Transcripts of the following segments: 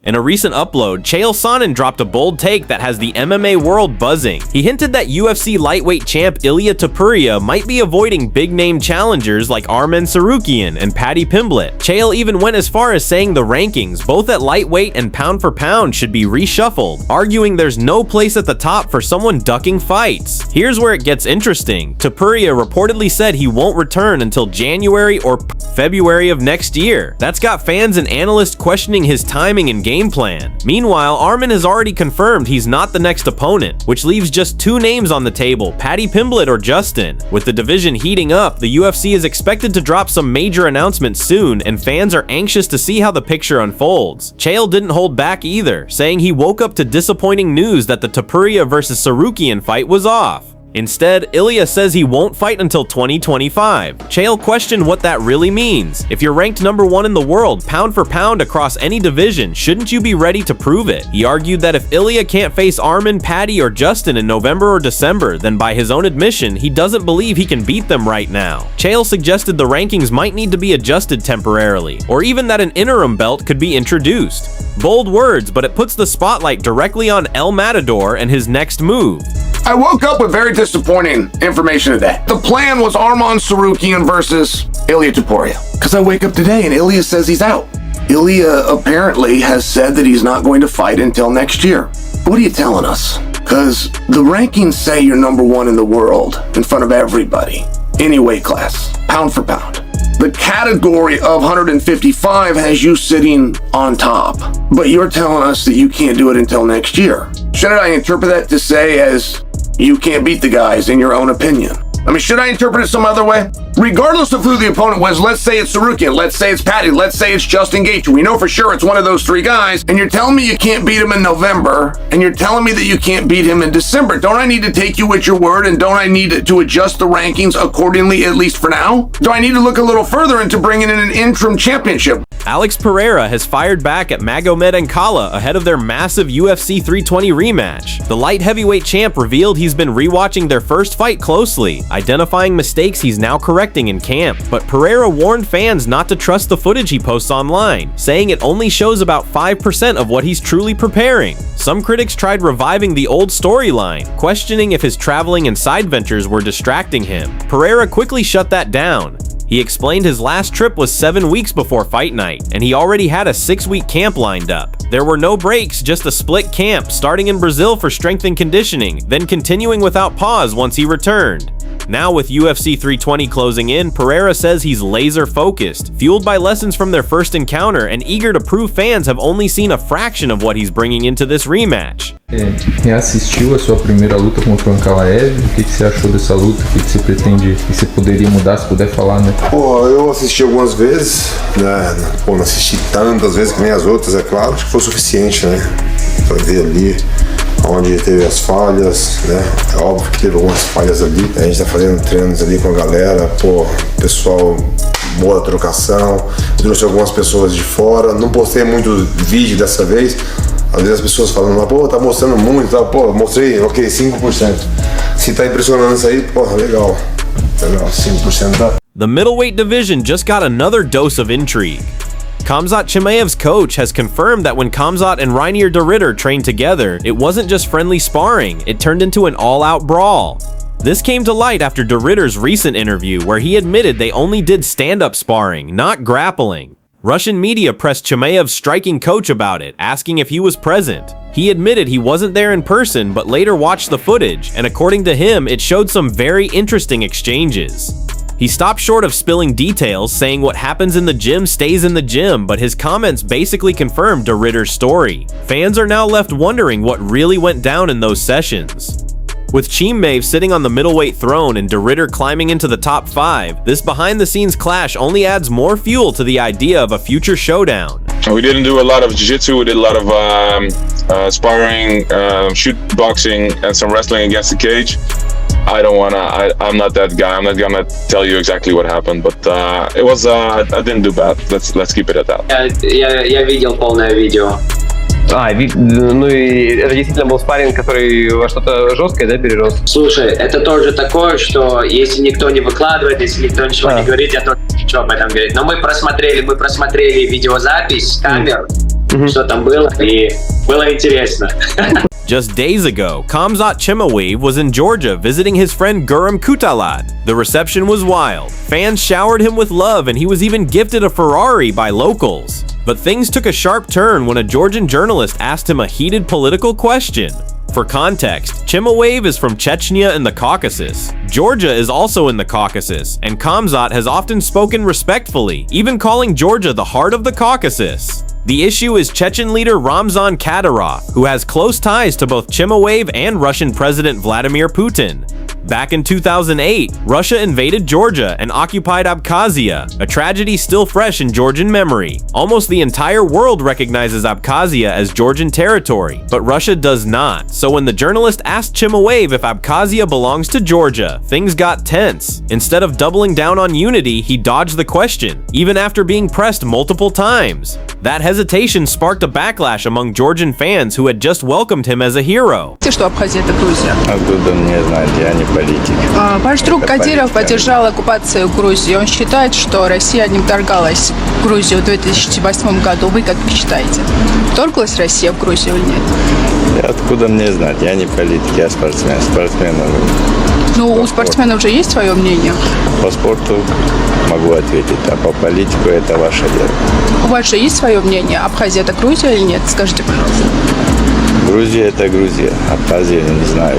In a recent upload, Chael Sonnen dropped a bold take that has the MMA world buzzing. He hinted that UFC lightweight champ Ilia Topuria might be avoiding big-name challengers like Arman Tsarukyan and Paddy Pimblett. Chael even went as far as saying the rankings, both at lightweight and pound for pound, should be reshuffled, arguing there's no place at the top for someone ducking fights. Here's where it gets interesting. Topuria reportedly said he won't return until January or February of next year. That's got fans and analysts questioning his timing and game plan. Meanwhile, Arman has already confirmed he's not the next opponent, which leaves just two names on the table, Paddy Pimblett or Justin. With the division heating up, the UFC is expected to drop some major announcements soon, and fans are anxious to see how the picture unfolds. Chael didn't hold back either, saying he woke up to disappointing news that the Topuria vs Tsarukyan fight was off. Instead, Ilia says he won't fight until 2025. Chael questioned what that really means. If you're ranked #1 in the world, pound for pound across any division, shouldn't you be ready to prove it? He argued that if Ilia can't face Arman, Paddy, or Justin in November or December, then by his own admission, he doesn't believe he can beat them right now. Chael suggested the rankings might need to be adjusted temporarily, or even that an interim belt could be introduced. Bold words, but it puts the spotlight directly on El Matador and his next move. I woke up with very disappointing information today. The plan was Arman Tsarukyan versus Ilia Topuria. Because I wake up today and Ilia says he's out. Ilia apparently has said that he's not going to fight until next year. What are you telling us? Because the rankings say you're #1 in the world in front of everybody. Any weight class, pound for pound. The category of 155 has you sitting on top, but you're telling us that you can't do it until next year. Shouldn't I interpret that to say as you can't beat the guys in your own opinion? I mean, should I interpret it some other way? Regardless of who the opponent was, let's say it's Tsarukyan, let's say it's Paddy, let's say it's Justin Gaethje. We know for sure it's one of those three guys, and you're telling me you can't beat him in November, and you're telling me that you can't beat him in December. Don't I need to take you at your word, and don't I need to adjust the rankings accordingly, at least for now? Do I need to look a little further into bringing in an interim championship? Alex Pereira has fired back at Magomed Ankalaev ahead of their massive UFC 320 rematch. The light heavyweight champ revealed he's been rewatching their first fight closely, identifying mistakes he's now correcting in camp. But Pereira warned fans not to trust the footage he posts online, saying it only shows about 5% of what he's truly preparing. Some critics tried reviving the old storyline, questioning if his traveling and side ventures were distracting him. Pereira quickly shut that down. He explained his last trip was 7 weeks before fight night, and he already had a 6-week camp lined up. There were no breaks, just a split camp, starting in Brazil for strength and conditioning, then continuing without pause once he returned. Now with UFC 320 closing in, Pereira says he's laser-focused, fueled by lessons from their first encounter and eager to prove fans have only seen a fraction of what he's bringing into this rematch. Reassistiu a sua primeira luta contra o Ankalaev. O que você achou dessa luta? O que você pretende, que você poderia mudar, se puder falar, né? Pô, eu assisti algumas vezes, né? Pô, não assisti tantas vezes que nem as outras, é claro. Acho que foi suficiente, né? Pra ver ali onde teve as falhas, né? É óbvio que teve algumas falhas ali. A gente tá fazendo treinos ali com a galera, pô, pessoal, boa trocação. Trouxe algumas pessoas de fora. Não postei muito vídeo dessa vez. Às vezes as pessoas falam, mas pô, tá mostrando muito, tá? Pô, mostrei, ok, 5%. Se tá impressionando isso aí, pô, legal. Legal, 5% tá. The middleweight division just got another dose of intrigue. Khamzat Chimaev's coach has confirmed that when Khamzat and Reinier De Ridder trained together, it wasn't just friendly sparring, it turned into an all-out brawl. This came to light after De Ridder's recent interview where he admitted they only did stand-up sparring, not grappling. Russian media pressed Chimaev's striking coach about it, asking if he was present. He admitted he wasn't there in person, but later watched the footage, and according to him, it showed some very interesting exchanges. He stopped short of spilling details, saying what happens in the gym stays in the gym, but his comments basically confirmed De Ridder's story. Fans are now left wondering what really went down in those sessions. With Chimaev sitting on the middleweight throne and De Ridder climbing into the top 5, this behind-the-scenes clash only adds more fuel to the idea of a future showdown. We didn't do a lot of jiu-jitsu, we did a lot of sparring, shoot boxing, and some wrestling against the cage. I'm not that guy. I'm not gonna tell you exactly what happened, but it was, I didn't do bad. Let's keep it at that. Я видел полное видео. Ну и это действительно был спарринг, который во что-то жесткое, да, перерос? Слушай, это тоже такое, что если никто не выкладывает, если никто ничего не говорит, я тоже ничего об этом говорить. Но мы просмотрели видеозапись с камер, что там было, и было интересно. Just days ago, Khamzat Chimaev was in Georgia visiting his friend Guram Kutalad. The reception was wild. Fans showered him with love and he was even gifted a Ferrari by locals. But things took a sharp turn when a Georgian journalist asked him a heated political question. For context, Chimaev is from Chechnya in the Caucasus. Georgia is also in the Caucasus, and Khamzat has often spoken respectfully, even calling Georgia the heart of the Caucasus. The issue is Chechen leader Ramzan Kadyrov, who has close ties to both Chimaev and Russian President Vladimir Putin. Back in 2008, Russia invaded Georgia and occupied Abkhazia, a tragedy still fresh in Georgian memory. Almost the entire world recognizes Abkhazia as Georgian territory, but Russia does not. So when the journalist asked Chimaev if Abkhazia belongs to Georgia, things got tense. Instead of doubling down on unity, he dodged the question, even after being pressed multiple times. That hesitation sparked a backlash among Georgian fans who had just welcomed him as a hero. Что Абхазия это Грузия? Откуда мне знать, я не политик. Ваш друг Кадиров поддержал оккупацию Грузии. Он считает, что Россия не вторгалась в Грузию в 2008 году. Вы как считаете? Вторглась Россия в Грузию или нет? Откуда мне знать? Я не политик, я спортсмен. Ну, у спортсменов же есть свое мнение. По спорту могу ответить, а по политику это ваше дело. У вас же есть свое мнение? Абхазия это Грузия или нет? Скажите, пожалуйста. Грузия это Грузия, Абхазия не знаю.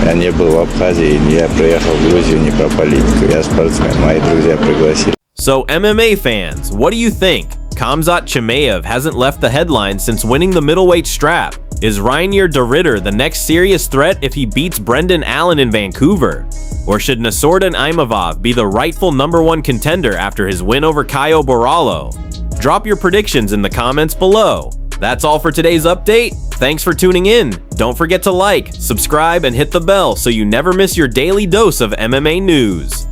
Я не был в Абхазии, я приехал в Грузию не по политику, я спортсмен, мои друзья пригласили. So MMA fans, what do you think? Khamzat Chimaev hasn't left the headlines since winning the middleweight strap. Is Reinier De Ridder the next serious threat if he beats Brendan Allen in Vancouver? Or should Nursultan Imavov be the rightful #1 contender after his win over Caio Borralho? Drop your predictions in the comments below. That's all for today's update. Thanks for tuning in. Don't forget to like, subscribe, and hit the bell so you never miss your daily dose of MMA news.